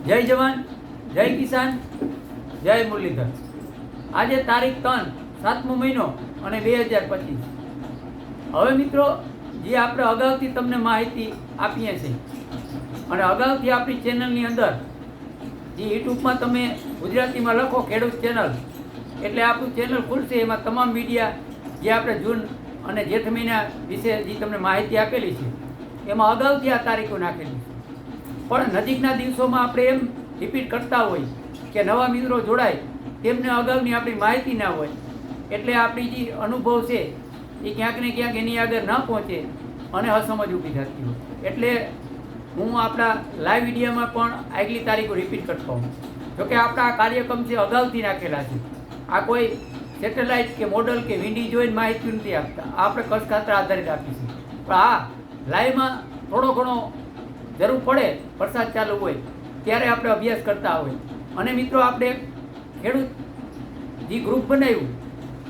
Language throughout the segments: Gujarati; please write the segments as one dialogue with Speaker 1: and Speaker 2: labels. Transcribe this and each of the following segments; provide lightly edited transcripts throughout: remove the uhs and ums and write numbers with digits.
Speaker 1: જય જવાન, જય કિસાન, જય મુરલીધર. આજે તારીખ 3 7મો મહિનો અને 2025. હવે મિત્રો, જે આપણે અગાઉથી તમને માહિતી આપીએ છીએ અને અગાઉથી આપણી ચેનલની અંદર જે યુટ્યુબમાં તમે ગુજરાતીમાં લખો ખેડૂત ચેનલ એટલે આપણું ચેનલ ખુલશે. એમાં તમામ મીડિયા જે આપણે જૂન અને જેઠ મહિના વિશે જે તમને માહિતી આપેલી છે એમાં અગાઉથી આ તારીખો નાખેલી છે. પણ નજીકના દિવસોમાં આપણે એમ રિપીટ કરતા હોય કે નવા મિત્રો જોડાય તેમને અગાઉની આપણી માહિતી ના હોય એટલે આપણી જે અનુભવ છે એ ક્યાંક ને ક્યાંક એની આગળ ન પહોંચે અને અસમજ ઊભી થતી હોય. એટલે હું આપણા લાઈવ વિડીયોમાં પણ આગલી તારીખો રિપીટ કરતો હોઉં. જોકે આપણા આ કાર્યક્રમ છે અગાઉથી નાખેલા છે. આ કોઈ સેટેલાઇટ કે મોડલ કે વિંડી જોઈને માહિતી નથી આપતા. આપણે કચ્છ ખાતર આધારિત આપીશું. પણ હા, લાઈવમાં થોડો ઘણો જરૂર પડે વરસાદ ચાલુ હોય ત્યારે આપણે અભ્યાસ કરતા હોય. અને મિત્રો, આપણે ખેડૂત જે ગ્રુપ બનાવ્યું,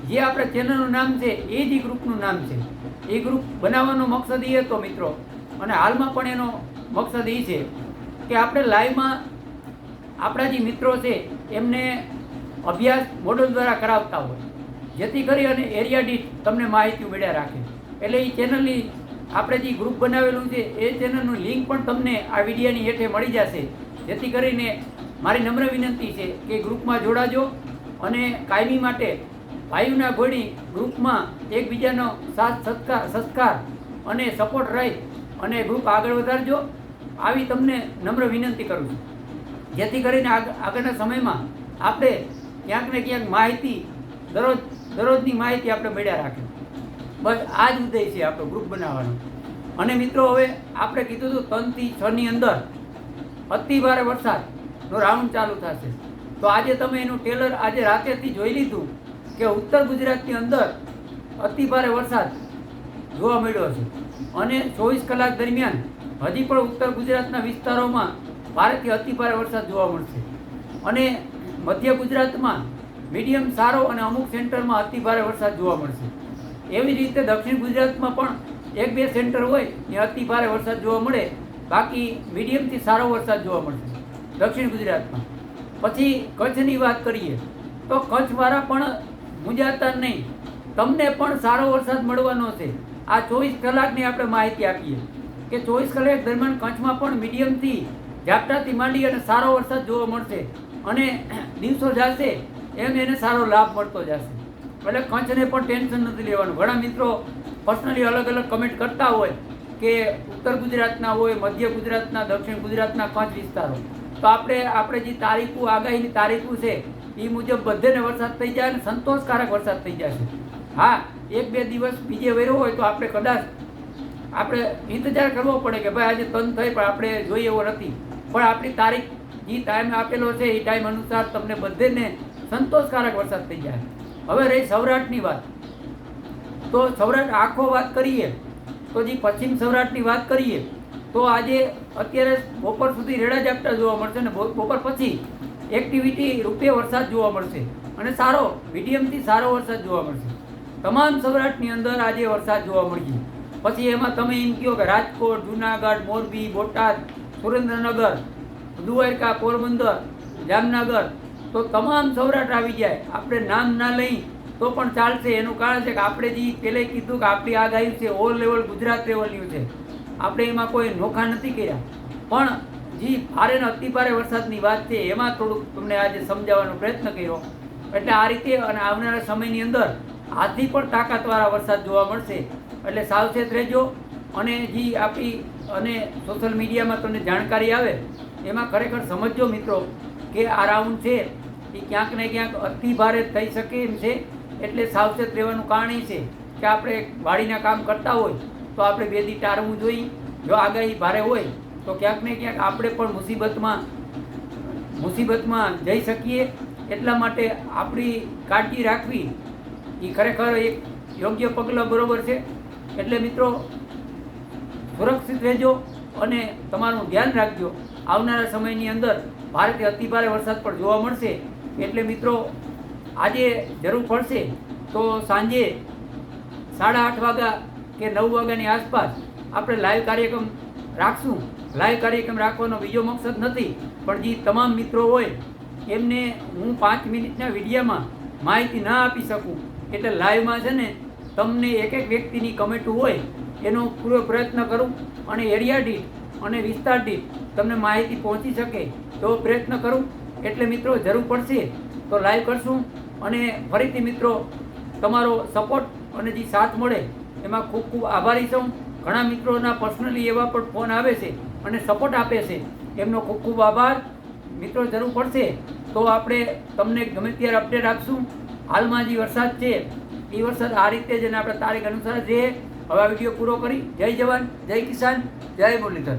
Speaker 1: જે આપણે ચેનલનું નામ છે એ જ ગ્રુપનું નામ છે. એ ગ્રુપ બનાવવાનો મકસદ એ હતો મિત્રો, અને હાલમાં પણ એનો મકસદ એ છે કે આપણે લાઈવમાં આપણા જે મિત્રો છે એમને અભ્યાસ મોડલ દ્વારા કરાવતા હોય, જેથી કરી અને એરિયા દીઠ તમને માહિતી મળ્યા રાખે. એટલે એ ચેનલની આપણે જે ગ્રુપ બનાવેલું છે એ ચેનલનું લિંક પણ તમને આ વિડીયોની હેઠે મળી જશે. જેથી કરીને મારી નમ્ર વિનંતી છે કે ગ્રુપમાં જોડાજો અને કાયમી માટે ભાઈઓના ઘોડી ગ્રુપમાં એકબીજાનો સાથ સત્કાર અને સપોર્ટ રહી અને ગ્રુપ આગળ વધારજો. આવી તમને નમ્ર વિનંતી કરું છું, જેથી કરીને આગળના સમયમાં આપણે ક્યાંક ને ક્યાંક માહિતી દરરોજની માહિતી આપણે મળ્યા રાખે. બસ આ જ ઉદ્દેશ છે આપણો ગ્રુપ બનાવવાનો. અને મિત્રો, હવે આપણે કીધું હતું 3 થી 6ની અંદર અતિ ભારે વરસાદનો રાઉન્ડ ચાલુ થશે. તો આજે તમે એનું ટેલર આજે રાતેથી જોઈ લીધું કે ઉત્તર ગુજરાતની અંદર અતિ ભારે વરસાદ જોવા મળ્યો છે. અને 24 કલાક દરમિયાન હજી પણ ઉત્તર ગુજરાતના વિસ્તારોમાં ભારેથી અતિ ભારે વરસાદ જોવા મળશે. અને મધ્ય ગુજરાતમાં મીડિયમ સારો અને અમુક સેન્ટરમાં અતિ ભારે વરસાદ જોવા મળશે. એવી જ રીતે દક્ષિણ ગુજરાતમાં પણ 1-2 સેન્ટર હોય ત્યાં અતિ ભારે વરસાદ જોવા મળે, બાકી મીડિયમથી સારો વરસાદ જોવા મળશે દક્ષિણ ગુજરાતમાં. પછી કચ્છની વાત કરીએ તો કચ્છવાળા પણ મૂંઝાતા નહીં, તમને પણ સારો વરસાદ મળવાનો છે. આ 24 કલાકની આપણે માહિતી આપીએ કે 24 કલાક દરમિયાન કચ્છમાં પણ મીડિયમથી ઝાપટાથી માંડી અને સારો વરસાદ જોવા મળશે. અને દિવસો જશે એમ એને સારો લાભ મળતો જશે. એટલે કચ્છને પણ ટેન્શન નથી લેવાનું. ઘણા મિત્રો પર્સનલી અલગ અલગ કમેન્ટ કરતા હોય કે ઉત્તર ગુજરાતના હોય, મધ્ય ગુજરાતના, દક્ષિણ ગુજરાતના કચ્છ વિસ્તારો. તો આપણે જે તારીખો આગાહીની તારીખો છે એ મુજબ બધેને વરસાદ થઈ જાય અને સંતોષકારક વરસાદ થઈ જશે. હા, 1-2 દિવસ બીજે વેરો હોય તો આપણે કદાચ આપણે ઇંતજાર કરવો પડે કે ભાઈ આજે તન થઈ પણ આપણે જોઈએ એવો નથી. પણ આપણી તારીખ જે ટાઈમ આપેલો છે એ ટાઈમ અનુસાર તમને બધેને સંતોષકારક વરસાદ થઈ જાય. હવે રહી સૌરાષ્ટ્રની વાત, તો સૌરાષ્ટ્ર આખો વાત કરીએ તો જે પશ્ચિમ સૌરાષ્ટ્રની વાત કરીએ તો આજે અત્યારે બપોર સુધી રેડા ઝાપટા જોવા મળશે અને બપોર પછી એક્ટિવિટી રૂપે વરસાદ જોવા મળશે અને સારો મીડિયમથી સારો વરસાદ જોવા મળશે. તમામ સૌરાષ્ટ્રની અંદર આજે વરસાદ જોવા મળશે. પછી એમાં તમે એમ કહો કે રાજકોટ, જુનાગઢ, મોરબી, બોટાદ, સુરેન્દ્રનગર, દ્વારકા, પોરબંદર, જામનગર, તો તમામ સૌરાષ્ટ્ર આવી જાય. આપણે નામ ના લઈ તો પણ ચાલશે. એનું કારણ છે કે આપણે જે પહેલે કીધું કે આપણી આગાહી છે ઓલ લેવલ ગુજરાત લેવલની છે. આપણે એમાં કોઈ નોખા નથી કર્યા. પણ જે ભારે ને અતિ ભારે વરસાદની વાત છે એમાં થોડુંક તમને આજે સમજાવવાનો પ્રયત્ન કર્યો. એટલે આ રીતે અને આવનારા સમયની અંદર આથી પણ તાકાતવાળા વરસાદ જોવા મળશે. એટલે સાવચેત રહેજો. અને જે આપણી અને સોશિયલ મીડિયામાં તમને જાણકારી આવે એમાં ખરેખર સમજજો મિત્રો કે આ રાઉન્ડ છે એ ક્યાંક ને ક્યાંક અતિ ભારે થઈ શકે એમ છે. એટલે સાવચેત રહેવાનું કારણ એ છે કે આપણે વાડીના કામ કરતા હોય તો આપણે 2 દી ટાળવું જોઈએ. જો આગાહી ભારે હોય તો ક્યાંક ને ક્યાંક આપણે પણ મુસીબતમાં જઈ શકીએ. એટલા માટે આપણી કાળજી રાખવી એ ખરેખર એક યોગ્ય પગલાં બરોબર છે. એટલે મિત્રો, સુરક્ષિત રહેજો અને તમારું ધ્યાન રાખજો. આવનારા સમયની અંદર ભારેથી અતિ ભારે વરસાદ પણ જોવા મળશે. એટલે મિત્રો, આજે જરૂર પડશે તો સાંજે 8:30 વાગ્યા કે 9 વાગ્યાની આસપાસ આપણે લાઈવ કાર્યક્રમ રાખશું લાઈવ કાર્યક્રમ રાખવાનો બીજો મકસદ નથી, પણ જે તમામ મિત્રો હોય એમને હું 5 મિનિટના વિડીયોમાં માહિતી ના આપી શકું એટલે લાઈવમાં છે ને તમને એક એક વ્યક્તિની કમેન્ટો હોય એનો પૂરો પ્રયત્ન કરું અને એરિયા દીઠ અને વિસ્તાર દીઠ તમને માહિતી પહોંચી શકે તો પ્રયત્ન કરું. એટલે મિત્રો જરૂર પડશે તો લાઈવ કરશું. અને ફરીથી મિત્રો તમારો સપોર્ટ અને જે સાથ મળે એમાં ખૂબ ખૂબ આભારી છું. ઘણા મિત્રોના પર્સનલી એવા પણ ફોન આવે છે અને સપોર્ટ આપે છે, એમનો ખૂબ ખૂબ આભાર. મિત્રો જરૂર પડશે તો આપણે તમને ગમે ત્યારે અપડેટ આપશું. હાલમાં જે વરસાદ છે એ વરસાદ આ રીતે જ અને આપણે તારીખ અનુસાર છે. હવે આ વિડીયો પૂરો કરી. જય જવાન, જય કિસાન, જય મુરલીધર.